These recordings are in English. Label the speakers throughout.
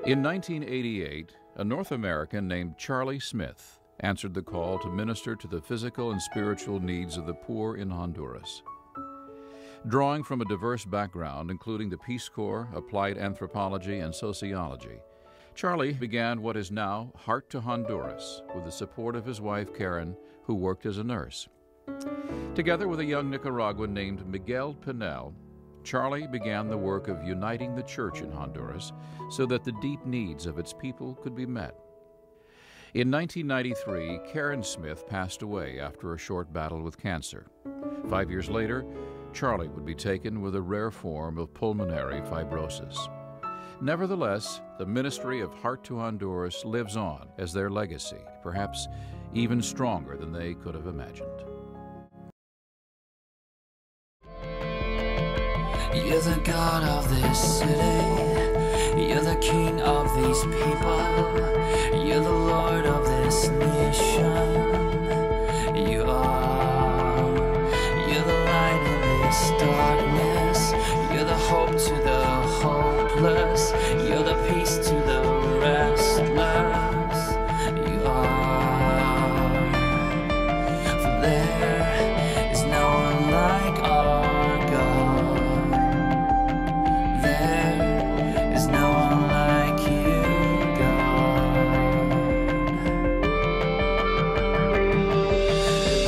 Speaker 1: In 1988, a North American named Charlie Smith answered the call to minister to the physical and spiritual needs of the poor in Honduras. Drawing from a diverse background, including the Peace Corps, applied anthropology, and sociology, Charlie began what is now Heart to Honduras with the support of his wife, Karen, who worked as a nurse. Together with a young Nicaraguan named Miguel Pinel, Charlie began the work of uniting the church in Honduras so that the deep needs of its people could be met. In 1993, Karen Smith passed away after a short battle with cancer. 5 years later, Charlie would be taken with a rare form of pulmonary fibrosis. Nevertheless, the ministry of Heart to Honduras lives on as their legacy, perhaps even stronger than they could have imagined.
Speaker 2: You're the God of this city, you're the King of these people, you're the Lord of this nation. You're the light in this darkness, you're the hope to the hopeless, you're the peace to the restless. You are, for there is no one like our God. There is no one like you, God.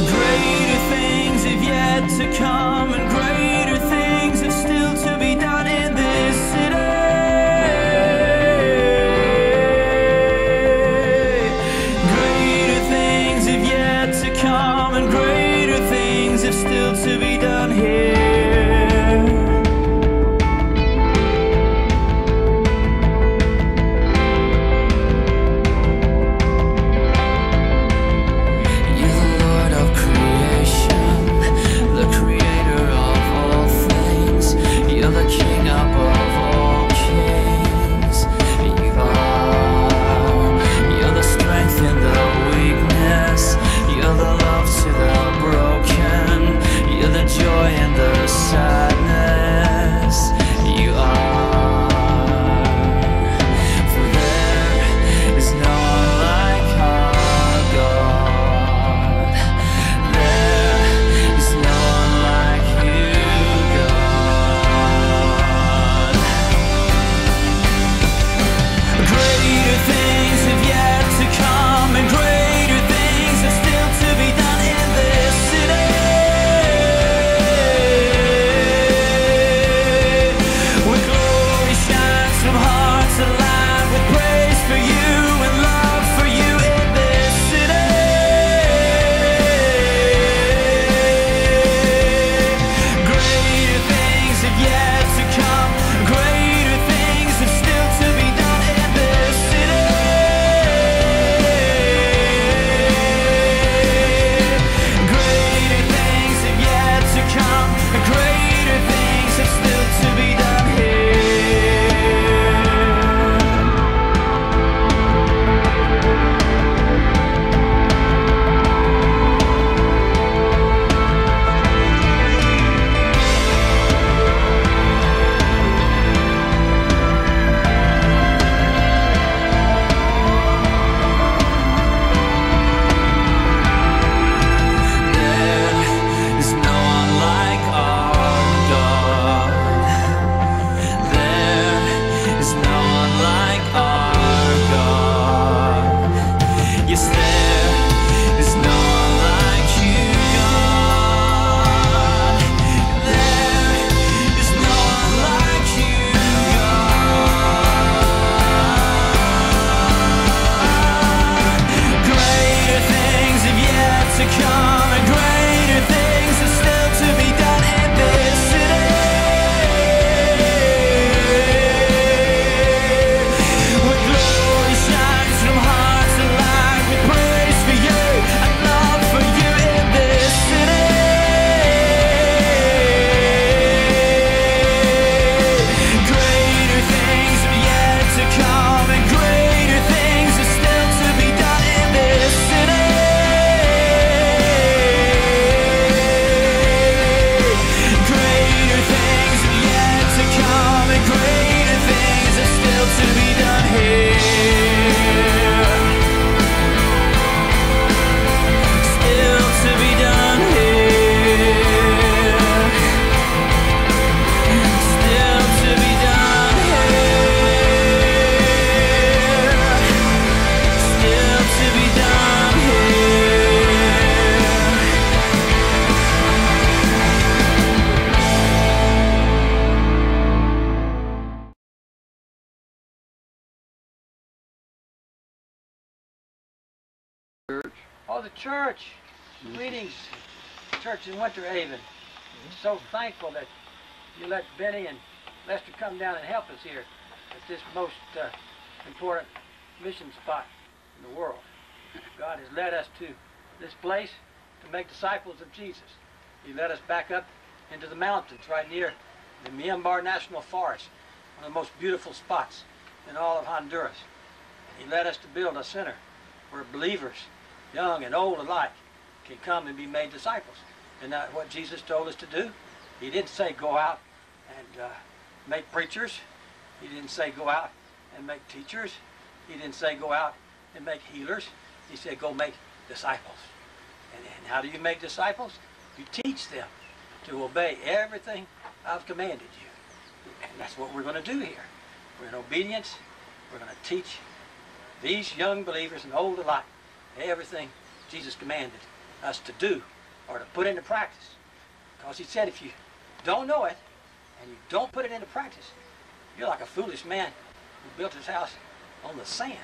Speaker 2: Greater things have yet to come, and greater things have still to be done in this city. Greater things have yet to come, and greater things have still to be done here.
Speaker 3: Oh, the church. Greetings, church in Winter Haven. So thankful that you let Benny and Lester come down and help us here at this most important mission spot in the world. God has led us to this place to make disciples of Jesus. He led us back up into the mountains right near the Miramar National Forest, one of the most beautiful spots in all of Honduras. He led us to build a center where believers, young and old alike, can come and be made disciples. And that's what Jesus told us to do. He didn't say go out and make preachers. He didn't say go out and make teachers. He didn't say go out and make healers. He said go make disciples. And how do you make disciples? You teach them to obey everything I've commanded you. And that's what we're going to do here. We're in obedience. We're going to teach these young believers and old alike everything Jesus commanded us to do or to put into practice. Because he said if you don't know it and you don't put it into practice, you're like a foolish man who built his house on the sand.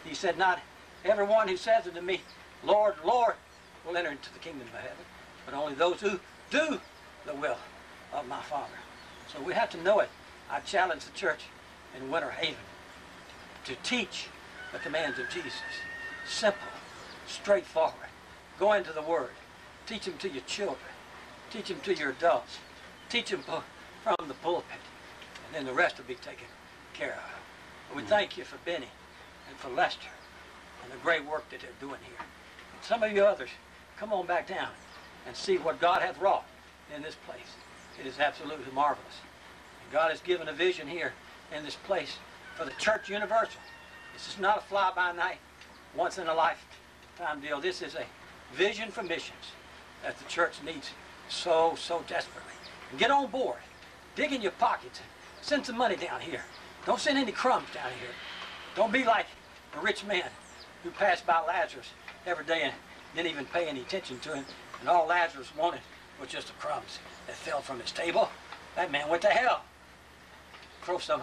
Speaker 3: He said, not everyone who says unto me, Lord, Lord, will enter into the kingdom of heaven, but only those who do the will of my Father. So we have to know it. I challenge the church in Winter Haven to teach the commands of Jesus. Simple, straightforward. Go into the Word. Teach them to your children. Teach them to your adults. Teach them from the pulpit. And then the rest will be taken care of. And we thank you for Benny and for Lester and the great work that they're doing here. And some of you others, come on back down and see what God hath wrought in this place. It is absolutely marvelous. And God has given a vision here in this place for the church universal. This is not a fly-by-night, once-in-a-lifetime deal. This is a vision for missions that the church needs so desperately. And get on board. Dig in your pockets and send some money down here. Don't send any crumbs down here. Don't be like a rich man who passed by Lazarus every day and didn't even pay any attention to him. And all Lazarus wanted was just the crumbs that fell from his table. That man went to hell. Throw some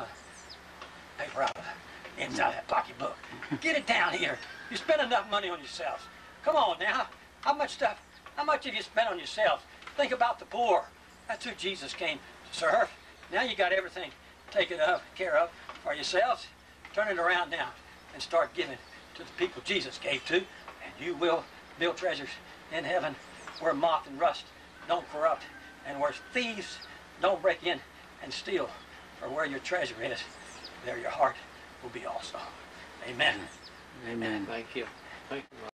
Speaker 3: paper out of the inside of that pocketbook. Get it down here. You spend enough money on yourselves. Come on now. How much have you spent on yourselves? Think about the poor. That's who Jesus came to serve. Now you got everything taken care of for yourselves. Turn it around now and start giving to the people Jesus gave to, and you will build treasures in heaven where moth and rust don't corrupt, and where thieves don't break in and steal. For where your treasure is, there your heart will be also. Amen.
Speaker 4: Amen. Thank you. Thank you.